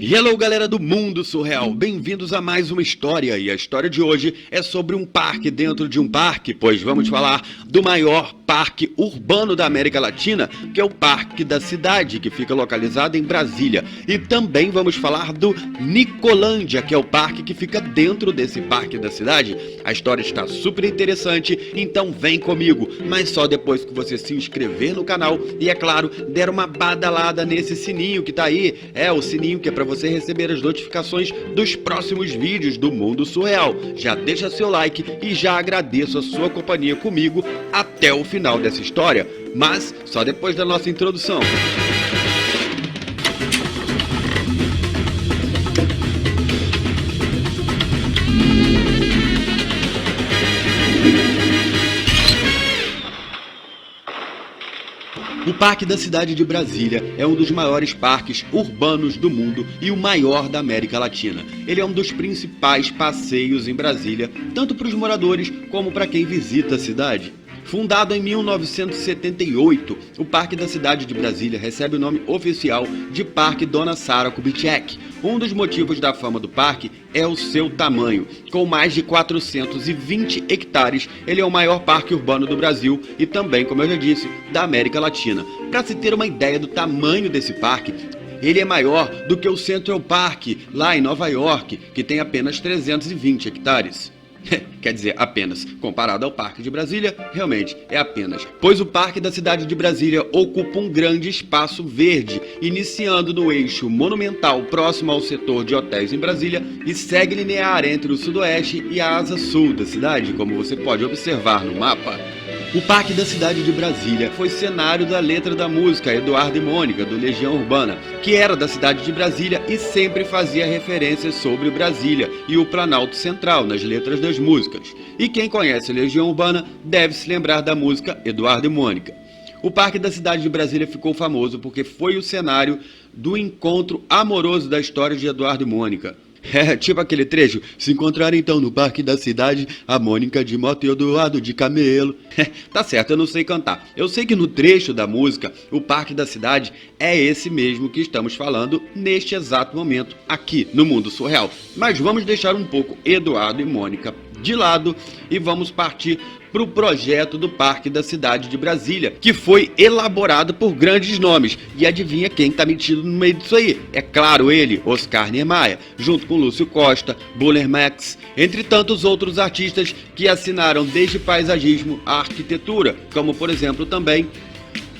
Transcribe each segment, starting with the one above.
Hello, galera do Mundo Surreal, bem-vindos a mais uma história, e a história de hoje é sobre um parque dentro de um parque, pois vamos falar do maior parque urbano da América Latina, que é o Parque da Cidade, que fica localizado em Brasília, e também vamos falar do Nicolândia, que é o parque que fica dentro desse Parque da Cidade. A história está super interessante, então vem comigo, mas só depois que você se inscrever no canal e, é claro, der uma badalada nesse sininho que tá aí, o sininho que é para você receber as notificações dos próximos vídeos do Mundo Surreal. Já deixa seu like e já agradeço a sua companhia comigo até o final dessa história, mas só depois da nossa introdução. O Parque da Cidade de Brasília é um dos maiores parques urbanos do mundo e o maior da América Latina. Ele é um dos principais passeios em Brasília, tanto para os moradores como para quem visita a cidade. Fundado em 1978, o Parque da Cidade de Brasília recebe o nome oficial de Parque Dona Sara Kubitschek. Um dos motivos da fama do parque é o seu tamanho. Com mais de 420 hectares, ele é o maior parque urbano do Brasil e também, como eu já disse, da América Latina. Para se ter uma ideia do tamanho desse parque, ele é maior do que o Central Park, lá em Nova York, que tem apenas 320 hectares. Quer dizer, apenas. Comparado ao Parque de Brasília, realmente é apenas. Pois o Parque da Cidade de Brasília ocupa um grande espaço verde, iniciando no eixo monumental próximo ao setor de hotéis em Brasília e segue linear entre o sudoeste e a asa sul da cidade, como você pode observar no mapa. O Parque da Cidade de Brasília foi cenário da letra da música Eduardo e Mônica, do Legião Urbana, que era da cidade de Brasília e sempre fazia referências sobre Brasília e o Planalto Central nas letras das músicas. E quem conhece Legião Urbana deve se lembrar da música Eduardo e Mônica. O Parque da Cidade de Brasília ficou famoso porque foi o cenário do encontro amoroso da história de Eduardo e Mônica. Tipo aquele trecho: se encontraram então no Parque da Cidade a Mônica de moto e o Eduardo de camelo. Tá certo, eu não sei cantar. Eu sei que no trecho da música, o Parque da Cidade é esse mesmo que estamos falando neste exato momento aqui no Mundo Surreal. Mas vamos deixar um pouco Eduardo e Mônica de lado e vamos partir para o projeto do Parque da Cidade de Brasília, que foi elaborado por grandes nomes. E adivinha quem está metido no meio disso aí? É claro, ele, Oscar Niemeyer, junto com Lúcio Costa, Buller Max, entre tantos outros artistas que assinaram desde paisagismo à arquitetura, como por exemplo também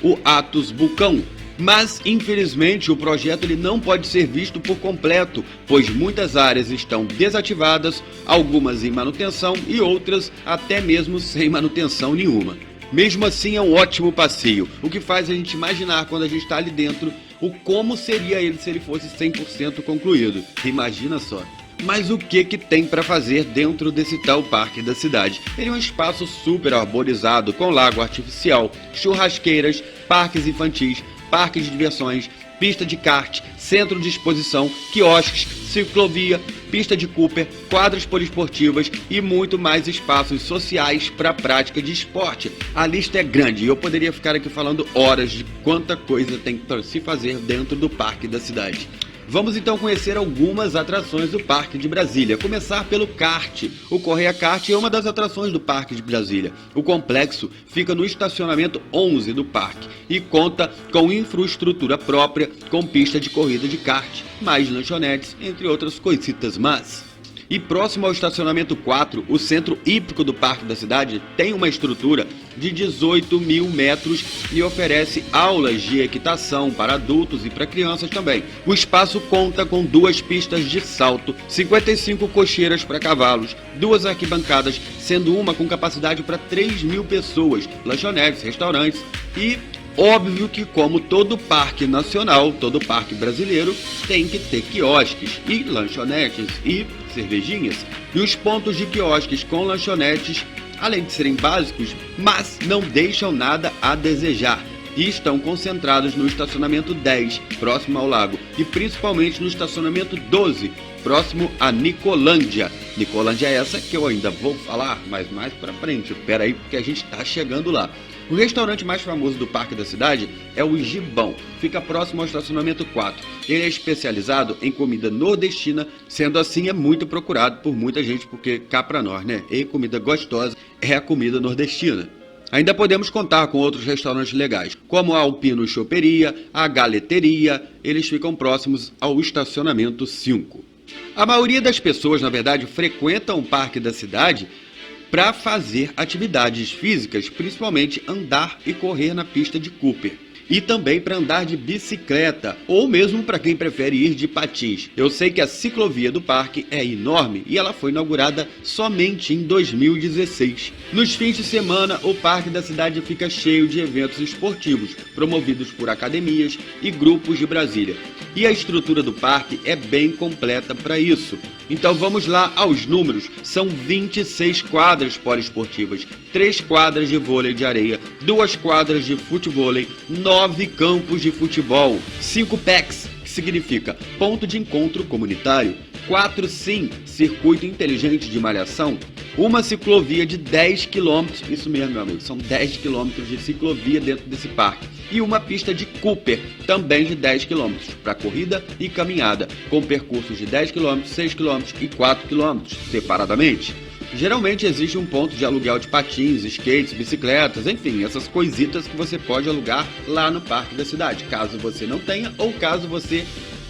o Atos Bulcão. Mas, infelizmente, o projeto ele não pode ser visto por completo, pois muitas áreas estão desativadas, algumas em manutenção e outras até mesmo sem manutenção nenhuma. Mesmo assim, é um ótimo passeio, o que faz a gente imaginar, quando a gente está ali dentro, o como seria ele se ele fosse 100% concluído. Imagina só. Mas o que tem para fazer dentro desse tal Parque da Cidade? Ele é um espaço super arborizado, com lago artificial, churrasqueiras, parques infantis, parques de diversões, pista de kart, centro de exposição, quiosques, ciclovia, pista de Cooper, quadras poliesportivas e muito mais espaços sociais para a prática de esporte. A lista é grande e eu poderia ficar aqui falando horas de quanta coisa tem para se fazer dentro do Parque da Cidade. Vamos então conhecer algumas atrações do Parque de Brasília. Começar pelo kart. O Correia Kart é uma das atrações do Parque de Brasília. O complexo fica no estacionamento 11 do parque e conta com infraestrutura própria, com pista de corrida de kart, mais lanchonetes, entre outras coisitas más. E próximo ao estacionamento 4, o centro hípico do Parque da Cidade tem uma estrutura de 18 mil metros e oferece aulas de equitação para adultos e para crianças também. O espaço conta com 2 pistas de salto, 55 cocheiras para cavalos, 2 arquibancadas, sendo uma com capacidade para 3 mil pessoas, lanchonetes, restaurantes e... óbvio que, como todo parque nacional, todo parque brasileiro, tem que ter quiosques e lanchonetes e cervejinhas. E os pontos de quiosques com lanchonetes, além de serem básicos, mas não deixam nada a desejar. E estão concentrados no estacionamento 10, próximo ao lago, e principalmente no estacionamento 12, próximo a Nicolândia. Nicolândia é essa que eu ainda vou falar, mas mais pra frente. Espera aí, porque a gente está chegando lá. O restaurante mais famoso do Parque da Cidade é o Gibão, fica próximo ao estacionamento 4. Ele é especializado em comida nordestina, sendo assim é muito procurado por muita gente, porque cá pra nós, né? E comida gostosa é a comida nordestina. Ainda podemos contar com outros restaurantes legais, como a Alpino Choperia, a Galeteria, eles ficam próximos ao estacionamento 5. A maioria das pessoas, na verdade, frequentam o Parque da Cidade para fazer atividades físicas, principalmente andar e correr na pista de Cooper. E também para andar de bicicleta, ou mesmo para quem prefere ir de patins. Eu sei que a ciclovia do parque é enorme e ela foi inaugurada somente em 2016. Nos fins de semana, o Parque da Cidade fica cheio de eventos esportivos, promovidos por academias e grupos de Brasília. E a estrutura do parque é bem completa para isso. Então vamos lá aos números. São 26 quadras poliesportivas, 3 quadras de vôlei de areia, 2 quadras de futevôlei, 9 campos de futebol, 5 PECs, que significa Ponto de Encontro Comunitário, 4 SIM, Circuito Inteligente de Malhação, uma ciclovia de 10 km, isso mesmo, meu amigo, são 10 km de ciclovia dentro desse parque, e uma pista de Cooper, também de 10 km, para corrida e caminhada, com percursos de 10 km, 6 km e 4 km, separadamente. Geralmente existe um ponto de aluguel de patins, skates, bicicletas, enfim, essas coisitas que você pode alugar lá no Parque da Cidade, caso você não tenha ou caso você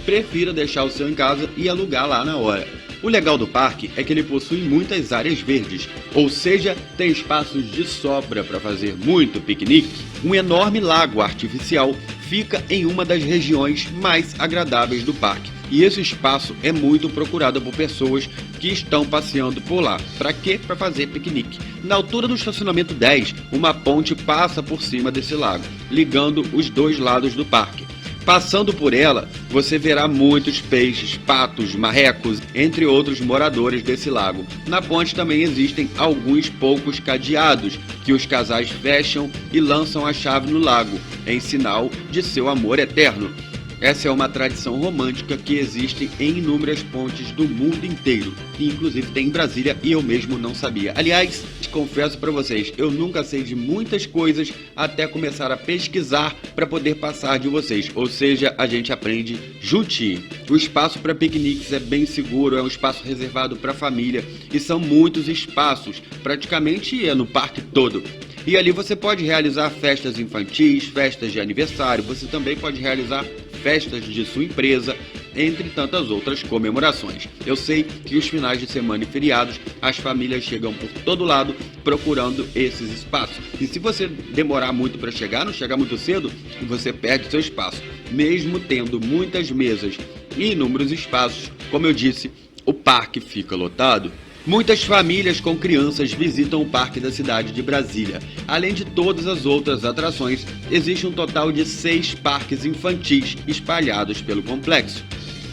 prefira deixar o seu em casa e alugar lá na hora. O legal do parque é que ele possui muitas áreas verdes, ou seja, tem espaços de sobra para fazer muito piquenique. Um enorme lago artificial fica em uma das regiões mais agradáveis do parque. E esse espaço é muito procurado por pessoas que estão passeando por lá. Para quê? Para fazer piquenique. Na altura do estacionamento 10, uma ponte passa por cima desse lago, ligando os dois lados do parque. Passando por ela, você verá muitos peixes, patos, marrecos, entre outros moradores desse lago. Na ponte também existem alguns poucos cadeados que os casais fecham e lançam a chave no lago, em sinal de seu amor eterno. Essa é uma tradição romântica que existe em inúmeras pontes do mundo inteiro, e inclusive tem em Brasília e eu mesmo não sabia. Aliás, confesso para vocês, eu nunca sei de muitas coisas até começar a pesquisar para poder passar de vocês, ou seja, a gente aprende juntinho. O espaço para piqueniques é bem seguro, é um espaço reservado para família e são muitos espaços, praticamente é no parque todo. E ali você pode realizar festas infantis, festas de aniversário, você também pode realizar festas de sua empresa, entre tantas outras comemorações. Eu sei que os finais de semana e feriados, as famílias chegam por todo lado procurando esses espaços. E se você demorar muito para chegar, não chegar muito cedo, você perde seu espaço. Mesmo tendo muitas mesas e inúmeros espaços, como eu disse, o parque fica lotado. Muitas famílias com crianças visitam o Parque da Cidade de Brasília. Além de todas as outras atrações, existe um total de 6 parques infantis espalhados pelo complexo.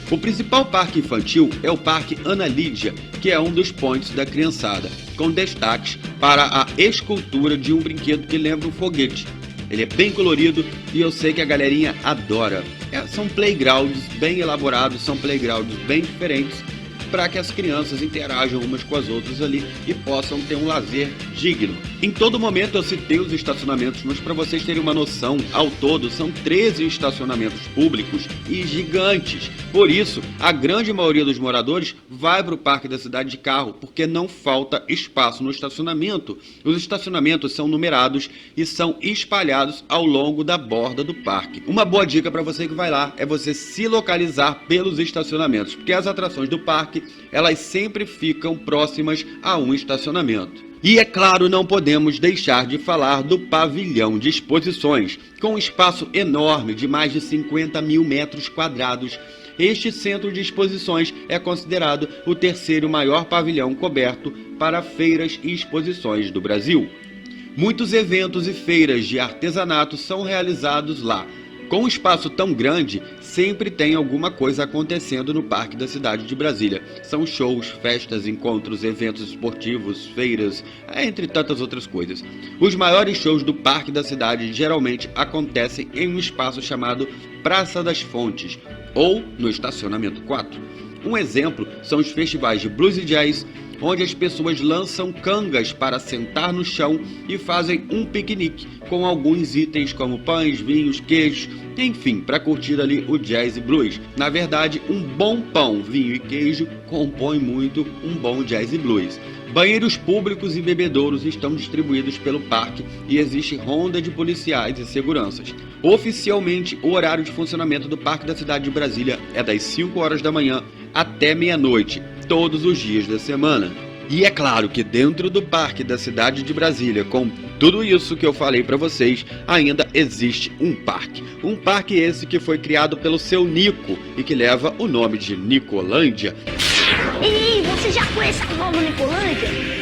O principal parque infantil é o Parque Ana Lídia, que é um dos pontos da criançada, com destaques para a escultura de um brinquedo que lembra um foguete. Ele é bem colorido e eu sei que a galerinha adora. São playgrounds bem elaborados, são playgrounds bem diferentes, para que as crianças interajam umas com as outras ali e possam ter um lazer digno. Em todo momento eu citei os estacionamentos, mas para vocês terem uma noção, ao todo são 13 estacionamentos públicos e gigantes. Por isso, a grande maioria dos moradores vai para o Parque da Cidade de carro, porque não falta espaço no estacionamento. Os estacionamentos são numerados e são espalhados ao longo da borda do parque. Uma boa dica para você que vai lá é você se localizar pelos estacionamentos, porque as atrações do parque elas sempre ficam próximas a um estacionamento. E é claro, não podemos deixar de falar do pavilhão de exposições. Com um espaço enorme de mais de 50 mil metros quadrados, este centro de exposições é considerado o terceiro maior pavilhão coberto para feiras e exposições do Brasil. Muitos eventos e feiras de artesanato são realizados lá. Com um espaço tão grande, sempre tem alguma coisa acontecendo no Parque da Cidade de Brasília. São shows, festas, encontros, eventos esportivos, feiras, entre tantas outras coisas. Os maiores shows do Parque da Cidade geralmente acontecem em um espaço chamado Praça das Fontes, ou no estacionamento 4. Um exemplo são os festivais de blues e jazz, onde as pessoas lançam cangas para sentar no chão e fazem um piquenique com alguns itens como pães, vinhos, queijos, enfim, para curtir ali o jazz e blues. Na verdade, um bom pão, vinho e queijo compõe muito um bom jazz e blues. Banheiros públicos e bebedouros estão distribuídos pelo parque e existe ronda de policiais e seguranças. Oficialmente, o horário de funcionamento do Parque da Cidade de Brasília é das 5 horas da manhã até meia-noite, todos os dias da semana. E é claro que dentro do Parque da Cidade de Brasília, com tudo isso que eu falei para vocês, ainda existe um parque. Um parque esse que foi criado pelo seu Nico e que leva o nome de Nicolândia. Ei, você já conhece a nova Nicolândia?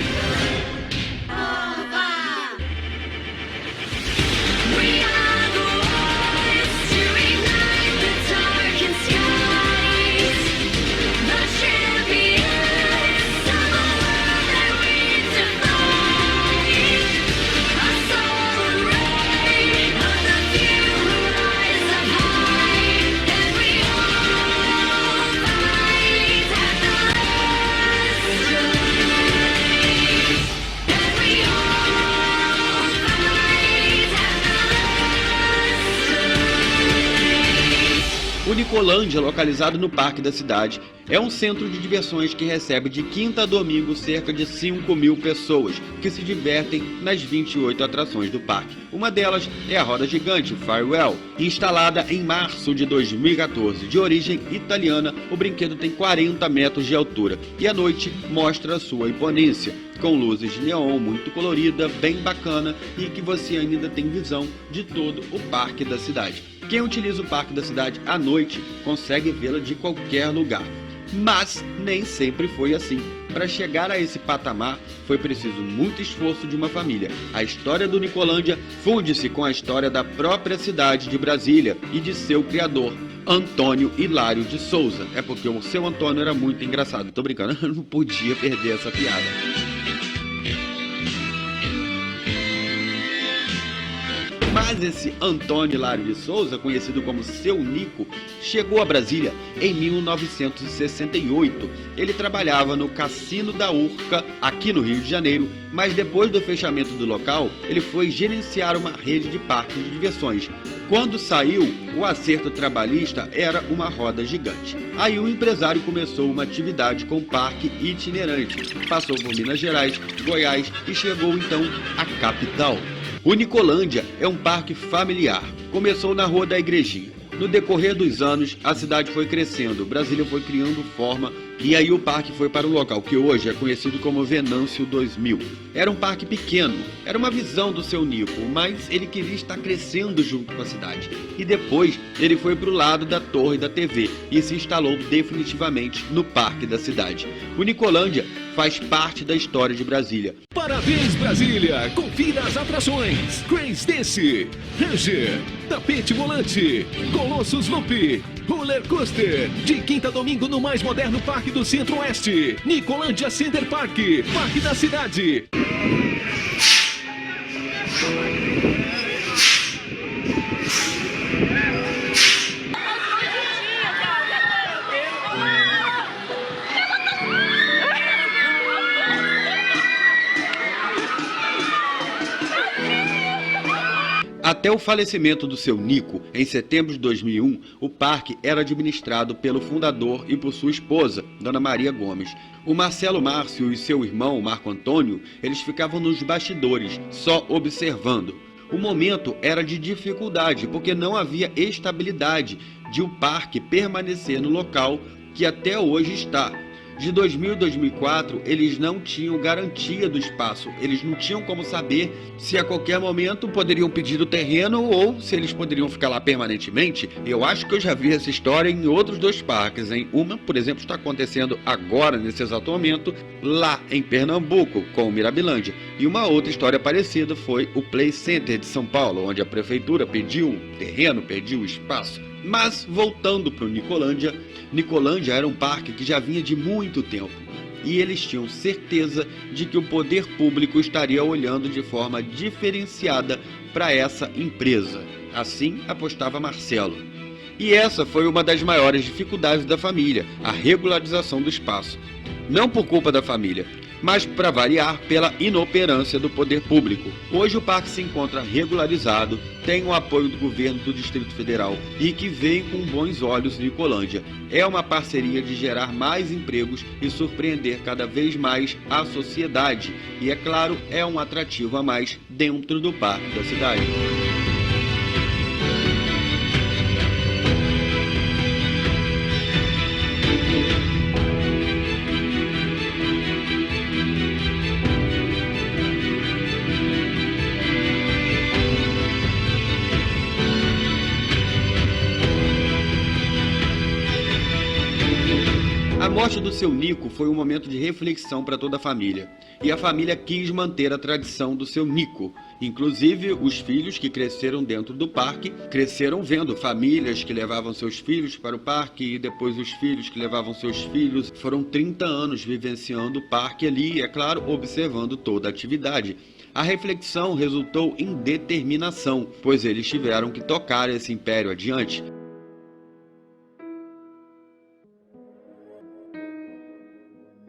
O Nicolândia, localizado no Parque da Cidade, é um centro de diversões que recebe de quinta a domingo cerca de 5.000 pessoas que se divertem nas 28 atrações do parque. Uma delas é a roda gigante Firewall, instalada em março de 2014. De origem italiana, o brinquedo tem 40 metros de altura e à noite mostra sua imponência, com luzes de neon muito colorida, bem bacana e que você ainda tem visão de todo o Parque da Cidade. Quem utiliza o Parque da Cidade à noite consegue vê-la de qualquer lugar. Mas nem sempre foi assim. Para chegar a esse patamar, foi preciso muito esforço de uma família. A história do Nicolândia funde-se com a história da própria cidade de Brasília e de seu criador, Antônio Hilário de Souza. É porque o seu Antônio era muito engraçado. Tô brincando, eu não podia perder essa piada. Mas esse Antônio Hilário de Souza, conhecido como Seu Nico, chegou a Brasília em 1968. Ele trabalhava no Cassino da Urca, aqui no Rio de Janeiro, mas depois do fechamento do local, ele foi gerenciar uma rede de parques de diversões. Quando saiu, o acerto trabalhista era uma roda gigante. Aí o empresário começou uma atividade com parque itinerante. Passou por Minas Gerais, Goiás e chegou então à capital. O Nicolândia é um parque familiar. Começou na Rua da Igrejinha. No decorrer dos anos, a cidade foi crescendo, Brasília foi criando forma e aí o parque foi para o local que hoje é conhecido como Venâncio 2000. Era um parque pequeno, era uma visão do seu Nico, mas ele queria estar crescendo junto com a cidade. E depois ele foi para o lado da torre da TV e se instalou definitivamente no Parque da Cidade. O Nicolândia faz parte da história de Brasília. Parabéns, Brasília! Confira as atrações: Crazy Dance, Ranger, Tapete Volante, Colossus Loop, Roller Coaster, de quinta a domingo no mais moderno parque do Centro-Oeste, Nicolândia Center Park, Parque da Cidade. Até o falecimento do seu Nico, em setembro de 2001, o parque era administrado pelo fundador e por sua esposa, Dona Maria Gomes. O Marcelo Márcio e seu irmão, Marco Antônio, eles ficavam nos bastidores, só observando. O momento era de dificuldade, porque não havia estabilidade de o parque permanecer no local que até hoje está. De 2000 a 2004, eles não tinham garantia do espaço, eles não tinham como saber se a qualquer momento poderiam pedir o terreno ou se eles poderiam ficar lá permanentemente. Eu acho que eu já vi essa história em outros dois parques, hein? Uma, por exemplo, está acontecendo agora, nesse exato momento, lá em Pernambuco, com o Mirabilândia. E uma outra história parecida foi o Play Center de São Paulo, onde a prefeitura pediu o terreno, pediu o espaço. Mas, voltando para o Nicolândia, Nicolândia era um parque que já vinha de muito tempo. E eles tinham certeza de que o poder público estaria olhando de forma diferenciada para essa empresa. Assim apostava Marcelo. E essa foi uma das maiores dificuldades da família, a regularização do espaço. Não por culpa da família, mas para variar pela inoperância do poder público. Hoje o parque se encontra regularizado, tem o apoio do governo do Distrito Federal e que vê com bons olhos Nicolândia. É uma parceria de gerar mais empregos e surpreender cada vez mais a sociedade. E é claro, é um atrativo a mais dentro do parque da cidade. A morte do seu Nico foi um momento de reflexão para toda a família. E a família quis manter a tradição do seu Nico. Inclusive, os filhos que cresceram dentro do parque, cresceram vendo famílias que levavam seus filhos para o parque e depois os filhos que levavam seus filhos. Foram 30 anos vivenciando o parque ali e, é claro, observando toda a atividade. A reflexão resultou em determinação, pois eles tiveram que tocar esse império adiante.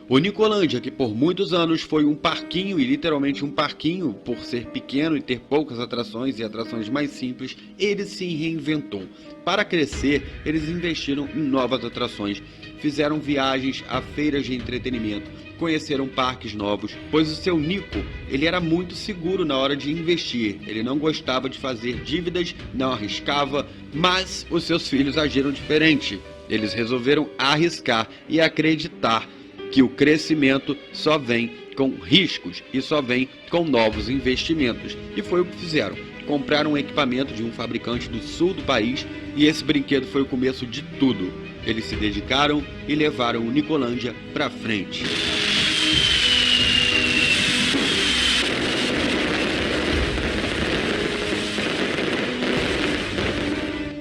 O Nicolândia, que por muitos anos foi um parquinho, e literalmente um parquinho, por ser pequeno e ter poucas atrações e atrações mais simples, ele se reinventou. Para crescer, eles investiram em novas atrações, fizeram viagens a feiras de entretenimento, conheceram parques novos, pois o seu Nico, ele era muito seguro na hora de investir, ele não gostava de fazer dívidas, não arriscava, mas os seus filhos agiram diferente. Eles resolveram arriscar e acreditar que o crescimento só vem com riscos e só vem com novos investimentos. E foi o que fizeram. Compraram um equipamento de um fabricante do sul do país e esse brinquedo foi o começo de tudo. Eles se dedicaram e levaram o Nicolândia para frente.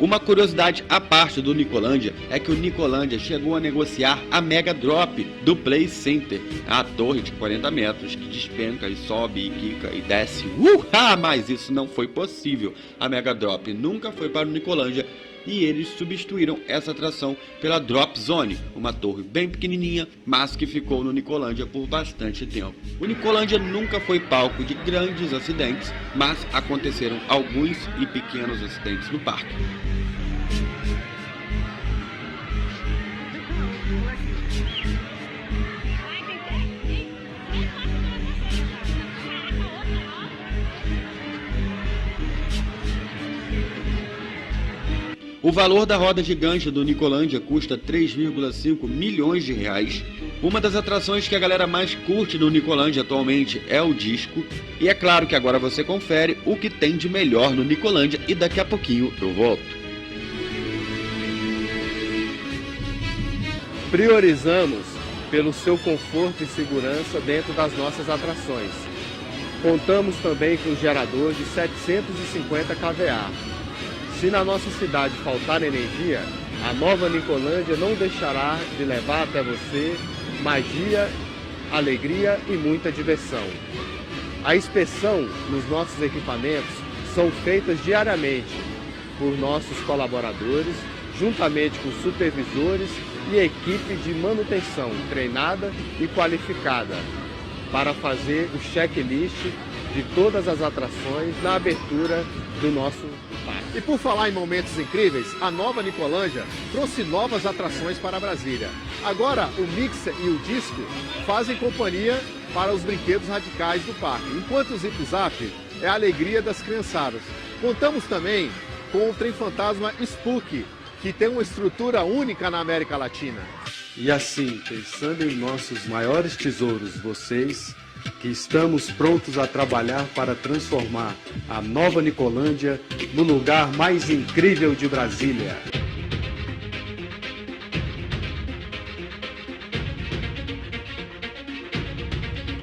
Uma curiosidade à parte do Nicolândia é que o Nicolândia chegou a negociar a Mega Drop do Play Center, a torre de 40 metros que despenca e sobe e quica e desce. Mas isso não foi possível. A Mega Drop nunca foi para o Nicolândia e eles substituíram essa atração pela Drop Zone, uma torre bem pequenininha, mas que ficou no Nicolândia por bastante tempo. O Nicolândia nunca foi palco de grandes acidentes, mas aconteceram alguns e pequenos acidentes no parque. O valor da roda gigante do Nicolândia custa 3,5 milhões de reais. Uma das atrações que a galera mais curte no Nicolândia atualmente é o disco. E é claro que agora você confere o que tem de melhor no Nicolândia e daqui a pouquinho eu volto. Priorizamos pelo seu conforto e segurança dentro das nossas atrações. Contamos também com um gerador de 750 kVA. Se na nossa cidade faltar energia, a nova Nicolândia não deixará de levar até você magia, alegria e muita diversão. A inspeção nos nossos equipamentos são feitas diariamente por nossos colaboradores, juntamente com supervisores e equipe de manutenção treinada e qualificada para fazer o checklist de todas as atrações na abertura do nosso parque. E por falar em momentos incríveis, a nova Nicolândia trouxe novas atrações para Brasília. Agora o Mixer e o Disco fazem companhia para os brinquedos radicais do parque, enquanto o Zip Zap é a alegria das criançadas. Contamos também com o Trem Fantasma Spook, que tem uma estrutura única na América Latina. E assim, pensando em nossos maiores tesouros, vocês, que estamos prontos a trabalhar para transformar a nova Nicolândia no lugar mais incrível de Brasília.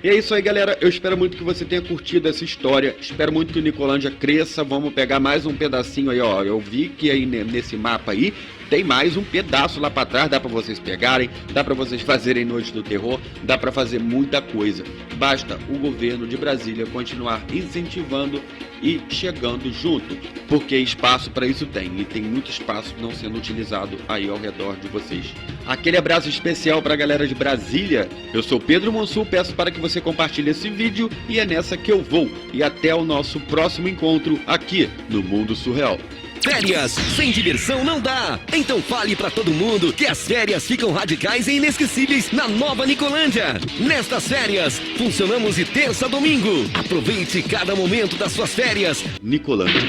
E é isso aí, galera. Eu espero muito que você tenha curtido essa história. Espero muito que o Nicolândia cresça. Vamos pegar mais um pedacinho aí, ó. Eu vi que aí nesse mapa aí tem mais um pedaço lá pra trás, dá pra vocês pegarem, dá pra vocês fazerem Noite do Terror, dá pra fazer muita coisa. Basta o governo de Brasília continuar incentivando e chegando junto, porque espaço para isso tem, e tem muito espaço não sendo utilizado aí ao redor de vocês. Aquele abraço especial para a galera de Brasília. Eu sou Pedro Monsul, peço para que você compartilhe esse vídeo e é nessa que eu vou. E até o nosso próximo encontro aqui no Mundo Surreal. Férias sem diversão não dá. Então fale pra todo mundo que as férias ficam radicais e inesquecíveis na Nova Nicolândia. Nestas férias, funcionamos de terça a domingo. Aproveite cada momento das suas férias. Nicolândia.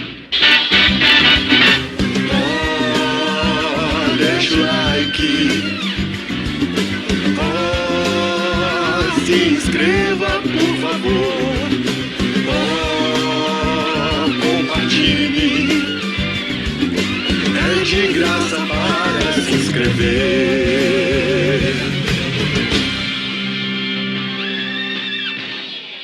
Deixa o like. Se inscreva, por favor. Compartilhe. É de graça para se inscrever.